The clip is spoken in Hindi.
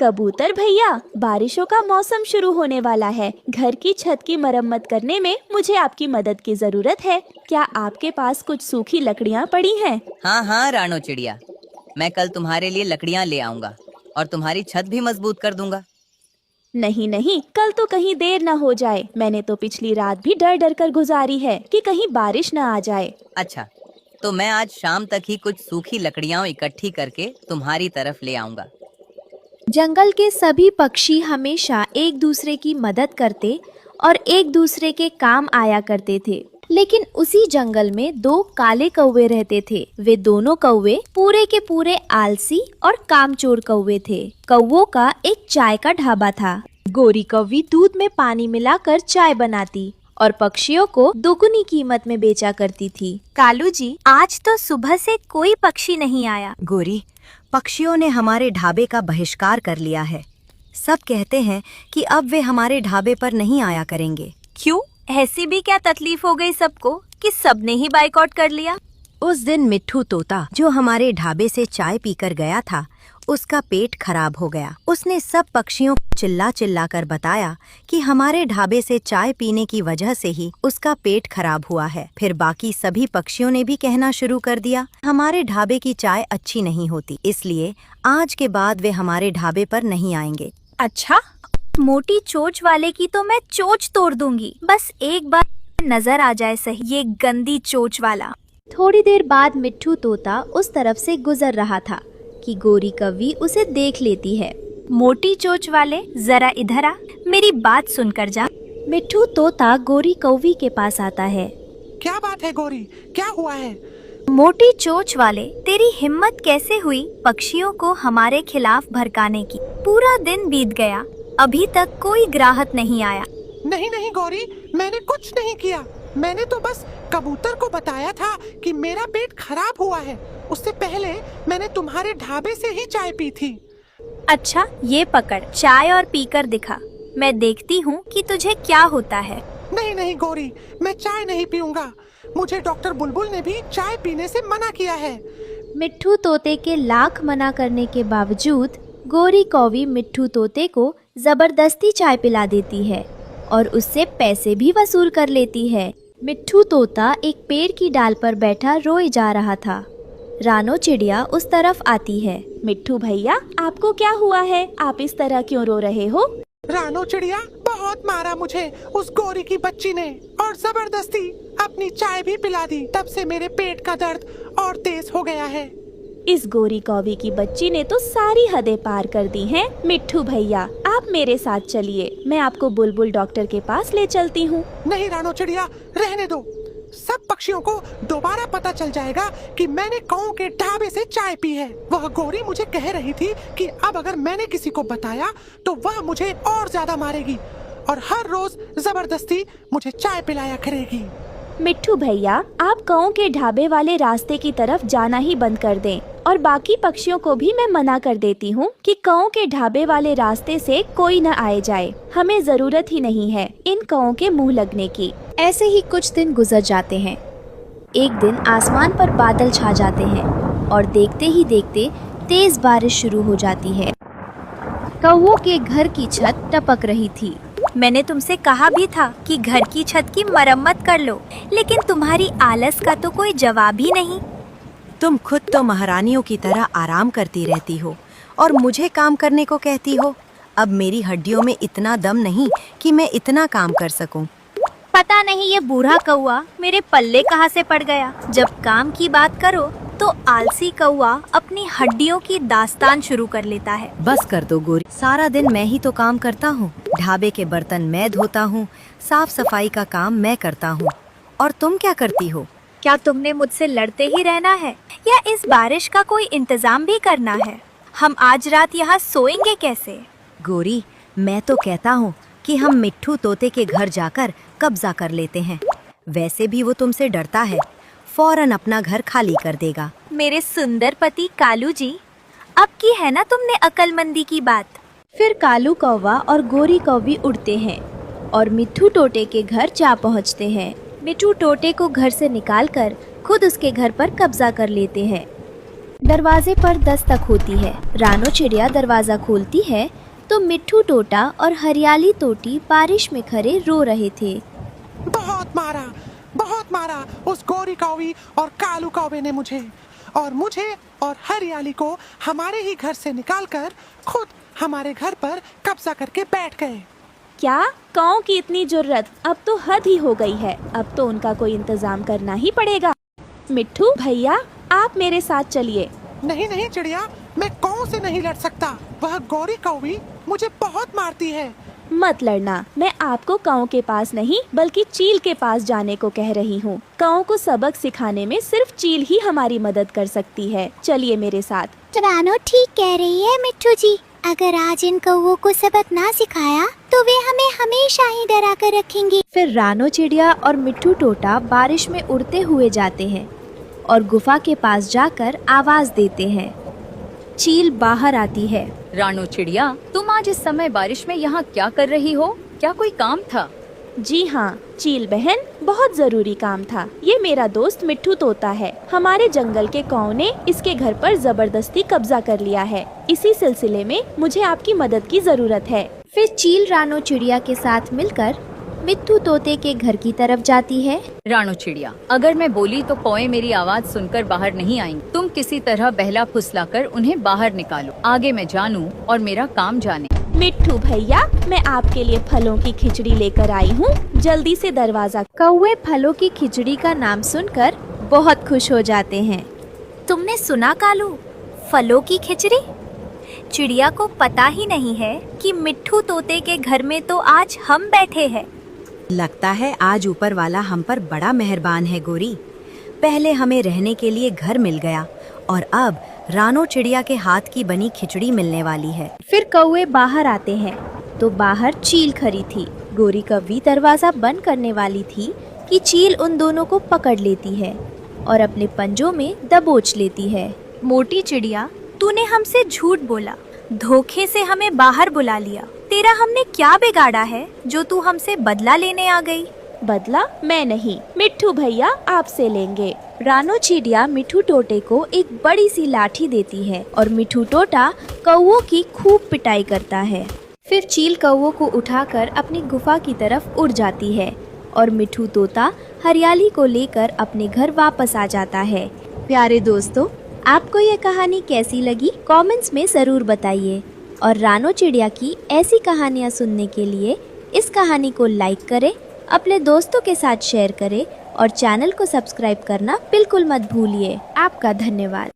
कबूतर भैया, बारिशों का मौसम शुरू होने वाला है। घर की छत की मरम्मत करने में मुझे आपकी मदद की जरूरत है। क्या आपके पास कुछ सूखी लकड़ियाँ पड़ी हैं? हाँ हाँ रानो चिड़िया, मैं कल तुम्हारे लिए लकड़ियाँ ले आऊंगा और तुम्हारी छत भी मजबूत कर दूंगा। नहीं नहीं, कल तो कहीं देर न हो जाए। मैंने तो पिछली रात भी डर डर कर गुजारी है कि कहीं बारिश न आ जाए। अच्छा, तो मैं आज शाम तक ही कुछ सूखी लकड़ियाँ इकट्ठी करके तुम्हारी तरफ ले आऊंगा। जंगल के सभी पक्षी हमेशा एक दूसरे की मदद करते और एक दूसरे के काम आया करते थे। लेकिन उसी जंगल में दो काले कौवे रहते थे। वे दोनों कौवे पूरे के पूरे आलसी और कामचोर कौवे थे। कौवों का एक चाय का ढाबा था। गोरी कौवी दूध में पानी मिलाकर चाय बनाती और पक्षियों को दोगुनी कीमत में बेचा करती थी। कालू जी, आज तो सुबह से कोई पक्षी नहीं आया। गोरी, पक्षियों ने हमारे ढाबे का बहिष्कार कर लिया है। सब कहते हैं कि अब वे हमारे ढाबे पर नहीं आया करेंगे। क्यों? ऐसी भी क्या तकलीफ हो गई सबको कि सबने ही बाइकआउट कर लिया? उस दिन मिट्ठू तोता जो हमारे ढाबे से चाय पीकर गया था, उसका पेट खराब हो गया। उसने सब पक्षियों को चिल्ला चिल्ला कर बताया कि हमारे ढाबे से चाय पीने की वजह से ही उसका पेट खराब हुआ है। फिर बाकी सभी पक्षियों ने भी कहना शुरू कर दिया, हमारे ढाबे की चाय अच्छी नहीं होती, इसलिए आज के बाद वे हमारे ढाबे पर नहीं आएंगे। अच्छा, मोटी चोंच वाले की तो मैं चोंच तोड़ दूंगी। बस एक बार नजर आ जाए सही, ये गंदी चोंच वाला। थोड़ी देर बाद मिट्ठू तोता उस तरफ से गुजर रहा था कि गोरी कौवी उसे देख लेती है। मोटी चोंच वाले, जरा इधर आ, मेरी बात सुनकर जा। मिट्ठू तोता गोरी कौवी के पास आता है। क्या बात है गोरी, क्या हुआ है? मोटी चोंच वाले, तेरी हिम्मत कैसे हुई पक्षियों को हमारे खिलाफ भड़काने की? पूरा दिन बीत गया, अभी तक कोई ग्राहक नहीं आया। नहीं नहीं गौरी, मैंने कुछ नहीं किया। मैंने तो बस कबूतर को बताया था कि मेरा पेट खराब हुआ है। उससे पहले मैंने तुम्हारे ढाबे से ही चाय पी थी। अच्छा, ये पकड़ चाय और पीकर दिखा, मैं देखती हूँ कि तुझे क्या होता है। नहीं नहीं गौरी, मैं चाय नहीं पीऊंगा। मुझे डॉक्टर बुलबुल ने भी चाय पीने से मना किया है। मिट्ठू तोते के लाख मना करने के बावजूद गोरी कौवी मिट्ठू तोते को जबरदस्ती चाय पिला देती है और उससे पैसे भी वसूल कर लेती है। मिट्ठू तोता एक पेड़ की डाल पर बैठा रोए जा रहा था। रानो चिड़िया उस तरफ आती है। मिट्ठू भैया, आपको क्या हुआ है? आप इस तरह क्यों रो रहे हो? रानो चिड़िया, बहुत मारा मुझे उस गोरी की बच्ची ने और जबरदस्ती अपनी चाय भी पिला दी। तब से मेरे पेट का दर्द और तेज हो गया है। इस गोरी कौवी की बच्ची ने तो सारी हदें पार कर दी हैं। मिट्ठू भैया, आप मेरे साथ चलिए, मैं आपको बुलबुल डॉक्टर के पास ले चलती हूँ। नहीं रानो चिड़िया, रहने दो। सब पक्षियों को दोबारा पता चल जाएगा कि मैंने कौओं के ढाबे से चाय पी है। वह गोरी मुझे कह रही थी कि अब अगर मैंने किसी को बताया तो वह मुझे और ज्यादा मारेगी और हर रोज जबरदस्ती मुझे चाय पिलाया करेगी। मिट्ठू भैया, आप कौओं के ढाबे वाले रास्ते की तरफ जाना ही बंद कर दें और बाकी पक्षियों को भी मैं मना कर देती हूँ कि कौओं के ढाबे वाले रास्ते से कोई न आए जाए। हमें जरूरत ही नहीं है इन कौओं के मुंह लगने की। ऐसे ही कुछ दिन गुजर जाते हैं। एक दिन आसमान पर बादल छा जाते हैं और देखते ही देखते तेज बारिश शुरू हो जाती है। कौओं के घर की छत टपक रही थी। मैंने तुमसे कहा भी था कि घर की छत की मरम्मत कर लो, लेकिन तुम्हारी आलस का तो कोई जवाब ही नहीं। तुम खुद तो महारानियों की तरह आराम करती रहती हो और मुझे काम करने को कहती हो। अब मेरी हड्डियों में इतना दम नहीं कि मैं इतना काम कर सकूं। पता नहीं ये बूढ़ा कौआ मेरे पल्ले कहाँ से पड़ गया। जब काम की बात करो तो आलसी कौआ अपनी हड्डियों की दास्तान शुरू कर लेता है। बस कर दो गोरी, सारा दिन मैं ही तो काम करता हूँ। ढाबे के बर्तन मैं धोता हूँ, साफ सफाई का काम मैं करता हूँ, और तुम क्या करती हो? क्या तुमने मुझसे लड़ते ही रहना है या इस बारिश का कोई इंतजाम भी करना है? हम आज रात यहाँ सोएंगे कैसे? गोरी, मैं तो कहता हूँ कि हम मिट्ठू तोते के घर जाकर कब्जा कर लेते हैं। वैसे भी वो तुमसे डरता है, फौरन अपना घर खाली कर देगा। मेरे सुंदर पति कालू जी, अब की है ना तुमने अकलमंदी की बात। फिर कालू कौवा और गोरी कौवी उड़ते हैं और मिट्ठू टोटे के घर जा पहुंचते हैं। मिट्ठू टोटे को घर से निकालकर खुद उसके घर पर कब्जा कर लेते हैं। दरवाजे पर दस्तक होती है। रानो चिड़िया दरवाजा खोलती है तो मिट्ठू तोता और हरियाली तोती बारिश में खड़े रो रहे थे। बहुत मारा उस गोरी कौवी और कालू कौवे ने मुझे और हरियाली को हमारे ही घर से निकालकर खुद हमारे घर पर कब्जा करके बैठ गए। क्या काऊ की इतनी जुर्रत? अब तो हद ही हो गई है। अब तो उनका कोई इंतजाम करना ही पड़ेगा। मिट्ठू भैया, आप मेरे साथ चलिए। नहीं चिड़िया, मैं काऊ से नहीं लड़ सकता। वह गोरी कौवी मुझे बहुत मारती है। मत लड़ना, मैं आपको काऊ के पास नहीं बल्कि चील के पास जाने को कह रही हूँ। काऊ को सबक सिखाने में सिर्फ चील ही हमारी मदद कर सकती है। चलिए मेरे साथ। रानो ठीक कह रही है मिट्ठू जी। अगर आज इन कौवों को सबक ना सिखाया तो वे हमें हमेशा ही डरा कर रखेंगे। फिर रानो चिड़िया और मिट्ठू तोता बारिश में उड़ते हुए जाते हैं और गुफा के पास जाकर आवाज देते हैं। चील बाहर आती है। रानो चिड़िया, तुम आज इस समय बारिश में यहाँ क्या कर रही हो? क्या कोई काम था? जी हाँ चील बहन, बहुत जरूरी काम था। ये मेरा दोस्त मिट्ठू तोता है। हमारे जंगल के काऊ ने इसके घर पर जबरदस्ती कब्जा कर लिया है। इसी सिलसिले में मुझे आपकी मदद की जरूरत है। फिर चील रानो चिड़िया के साथ मिलकर मिट्ठू तोते के घर की तरफ जाती है। रानो चिड़िया, अगर मैं बोली तो कौवे मेरी आवाज सुनकर बाहर नहीं आएंगे। तुम किसी तरह बहला फुसलाकर उन्हें बाहर निकालो। आगे मैं जानूं और मेरा काम जाने। मिट्ठू भैया, मैं आपके लिए फलों की खिचड़ी लेकर आई हूँ। जल्दी से दरवाजा। कौवे फलों की खिचड़ी का नाम सुनकर बहुत खुश हो जाते हैं। तुमने सुना कालू, फलों की खिचड़ी? चिड़िया को पता ही नहीं है कि मिट्ठू तोते के घर में तो आज हम बैठे हैं। लगता है आज ऊपर वाला हम पर बड़ा मेहरबान है गोरी। पहले हमें रहने के लिए घर मिल गया और अब रानो चिड़िया के हाथ की बनी खिचड़ी मिलने वाली है। फिर कौवे बाहर आते हैं तो बाहर चील खड़ी थी। गोरी कौवी दरवाजा बंद करने वाली थी कि चील उन दोनों को पकड़ लेती है और अपने पंजों में दबोच लेती है। मोटी चिड़िया, तूने हमसे झूठ बोला, धोखे से हमें बाहर बुला लिया। तेरा हमने क्या बिगाड़ा है जो तू हमसे बदला लेने आ गई? बदला मैं नहीं, मिट्ठू भैया आपसे लेंगे। रानो चिड़िया मिट्ठू तोते को एक बड़ी सी लाठी देती है और मिट्ठू तोता कौवों की खूब पिटाई करता है। फिर चील कौवों को उठाकर अपनी गुफा की तरफ उड़ जाती है और मिट्ठू तोता हरियाली को लेकर अपने घर वापस आ जाता है। प्यारे दोस्तों, आपको यह कहानी कैसी लगी कमेंट्स में ज़रूर बताइए और रानो चिड़िया की ऐसी कहानियाँ सुनने के लिए इस कहानी को लाइक करें, अपने दोस्तों के साथ शेयर करें और चैनल को सब्सक्राइब करना बिल्कुल मत भूलिए। आपका धन्यवाद।